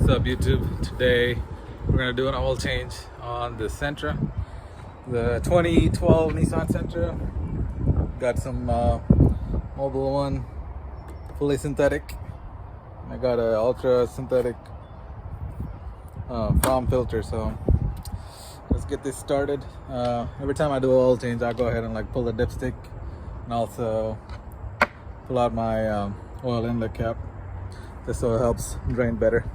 What's up, YouTube? Today we're gonna do an oil change on the Sentra, the 2012 Nissan Sentra. Got some Mobile1 fully synthetic. I got a ultra synthetic Fram filter. So let's get this started. Every time I do an oil change, I go ahead and pull the dipstick and also pull out my oil inlet cap, just so it helps drain better.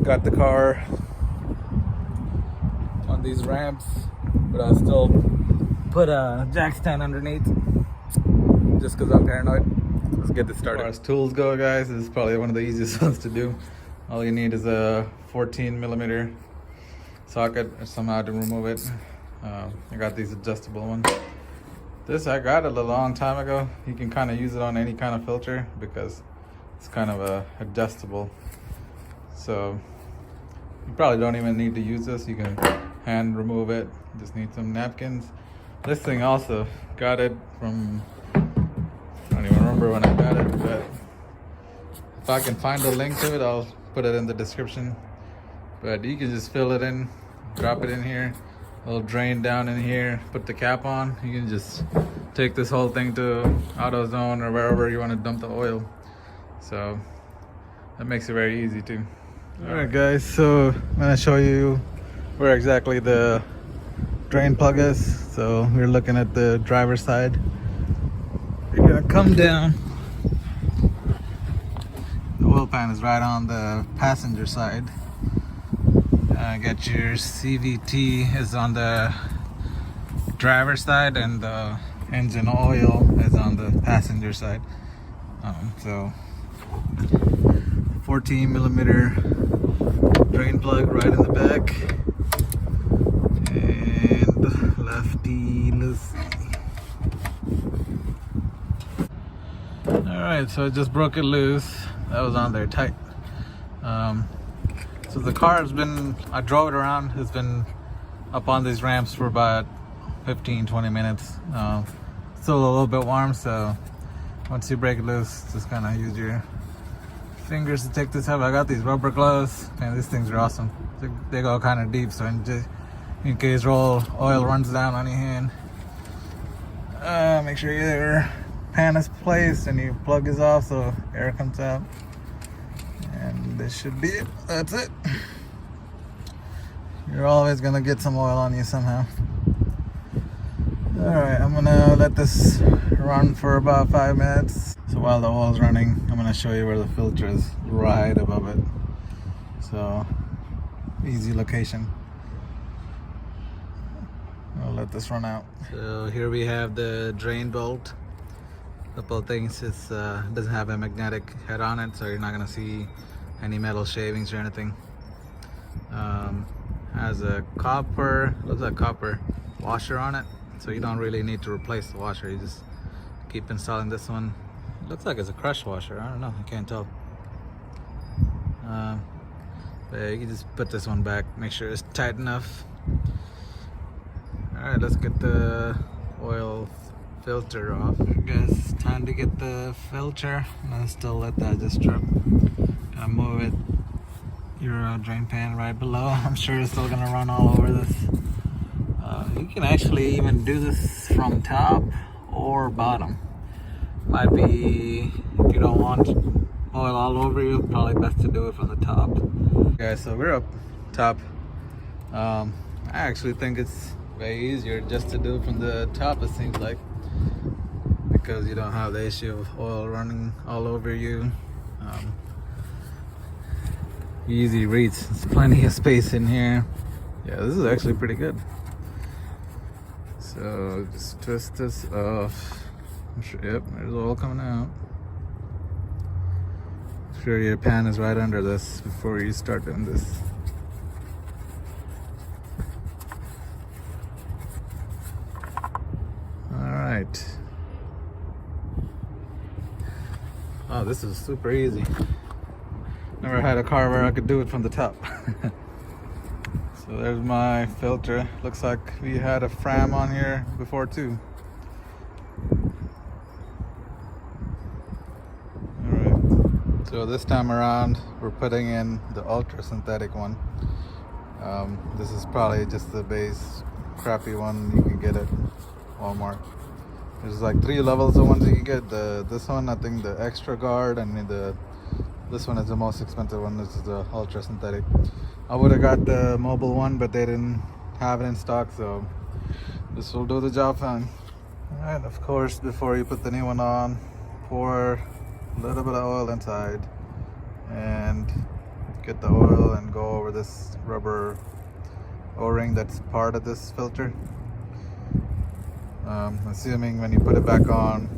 Got the car on these ramps, but I still put a jack stand underneath just because I'm paranoid. Let's get this started. As far as tools go, guys, this is probably one of the easiest ones to do. All you need is a 14mm socket or somehow to remove it. I got these adjustable ones. This I got it a long time ago. You can kind of use it on any kind of filter because it's kind of adjustable. So you probably don't even need to use this. You can hand remove it. Just need some napkins. This thing also got it from, I don't even remember when I got it, but if I can find a link to it, I'll put it in the description. But you can just fill it in, drop it in here. It'll drain down in here, put the cap on. You can just take this whole thing to AutoZone or wherever you want to dump the oil. So that makes it very easy too. Alright guys, so I'm gonna show you where exactly the drain plug is. So we're looking at the driver's side. You're gonna come down. The oil pan is right on the passenger side. Get your CVT is on the driver's side, and the engine oil is on the passenger side. So 14mm drain plug right in the back, and lefty loosey. Alright, so I just broke it loose. That was on there tight. So the car has been, I drove it around, it's been up on these ramps for about 15-20 minutes. Still a little bit warm, so once you break it loose, just kind of use your fingers to take this out. I got these rubber gloves, and these things are awesome. They go kind of deep, so in case oil runs down on your hand, make sure your pan is placed and your plug is off so air comes out. And this should be it. That's it. You're always gonna get some oil on you somehow. Alright, I'm gonna let this run for about 5 minutes. So while the oil's running, I'm gonna show you where the filter is, right above it. So easy location. I'll let this run out. So here we have the drain bolt. Couple of things, it doesn't have a magnetic head on it, so you're not gonna see any metal shavings or anything. Has a copper, looks like copper washer on it, so you don't really need to replace the washer. You just keep installing this one. It looks like it's a crush washer. I don't know, I can't tell. But yeah, you can just put this one back, make sure it's tight enough. Alright, let's get the oil filter off. I guess time to get the filter. I'm gonna still let that just drip. Gonna move it, your drain pan right below. I'm sure it's still gonna run all over this. You can actually even do this from top or bottom. Might be, if you don't want oil all over you, probably best to do it from the top. Okay, so we're up top. I actually think it's way easier just to do it from the top, it seems like, because you don't have the issue of oil running all over you. Easy reach. There's plenty of space in here. Yeah, this is actually pretty good. So just twist this off. I'm sure, yep, there's oil coming out. Make sure your pan is right under this before you start doing this. Alright. Oh, this is super easy. Never had a car where I could do it from the top. So there's my filter. Looks like we had a Fram on here before too. Alright. So this time around, we're putting in the ultra synthetic one. This is probably just the base crappy one you can get at Walmart. There's like 3 levels of ones you can get. This one, I think the extra guard, and this one is the most expensive one. This is the ultra synthetic. I would have got the Mobile1, but they didn't have it in stock, so this will do the job fine. Alright, of course, before you put the new one on, pour a little bit of oil inside and get the oil and go over this rubber O-ring that's part of this filter. Assuming when you put it back on,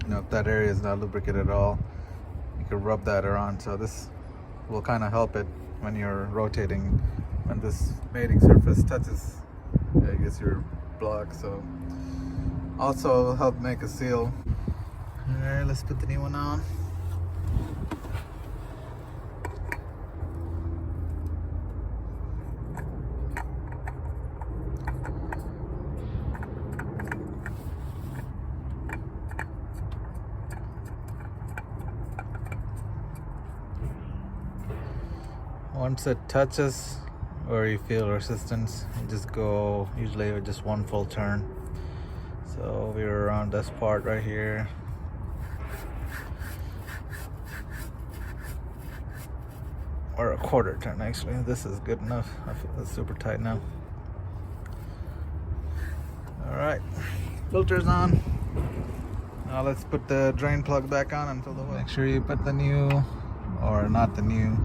if that area is not lubricated at all, you can rub that around. So this will kind of help it when you're rotating, when this mating surface touches, I guess, your block. So also help make a seal. Alright, let's put the new one on. Once it touches or you feel resistance, you just go usually with just one full turn. So we're around this part right here. Or a quarter turn actually. This is good enough. I feel it's super tight now. Alright, filter's on. Now let's put the drain plug back on and fill the oil. Make sure you put the new, or not the new,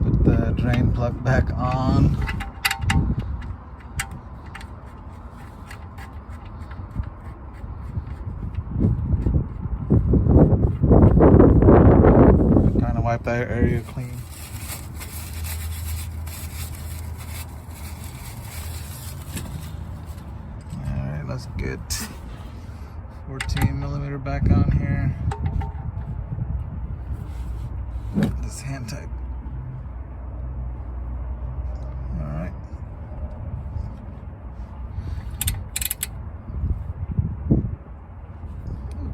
put the drain plug back on. Kind of wipe that area clean. Alright, let's get 14mm back on here. This hand type. Alright.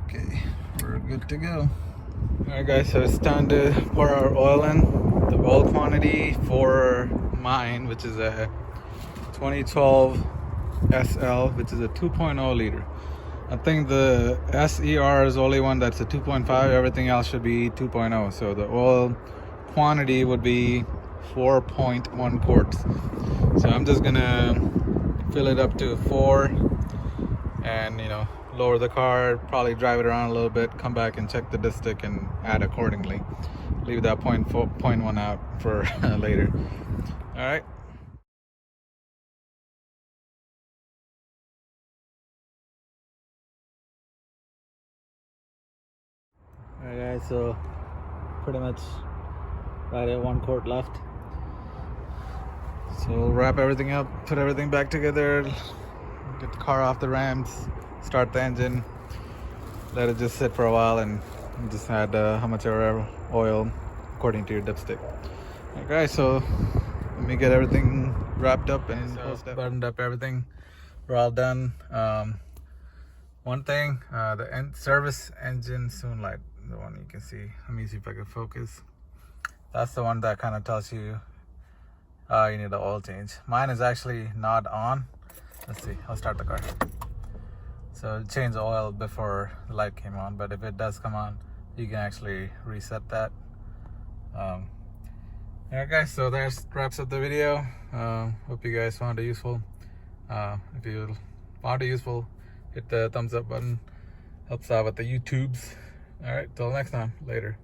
Okay, we're good to go. Alright guys, so it's time to pour our oil in. The oil quantity for mine, which is a 2012 SL, which is a 2.0 liter. I think the SER is the only one that's a 2.5. Everything else should be 2.0. So the oil quantity would be 4.1 quarts. So I'm just gonna fill it up to 4 and lower the car, probably drive it around a little bit, come back and check the dipstick and add accordingly. Leave that 0.1 out for later. All right. Alright guys, so pretty much right at 1 quart left. So we'll wrap everything up, put everything back together, get the car off the ramps, start the engine, let it just sit for a while, and just add how much oil according to your dipstick. Alright guys, so let me get everything wrapped up and buttoned up everything. We're all done. One thing, the service engine soon light, the one you can see. Let me see if I can focus. That's the one that kind of tells you you need an oil change. Mine is actually not on. Let's see, I'll start the car. So it changed the oil before the light came on, but if it does come on, you can actually reset that. Alright guys, so that wraps up the video. Hope you guys found it useful. If you found it useful, hit the thumbs up button. Helps out with the YouTubes. Alright, till next time. Later.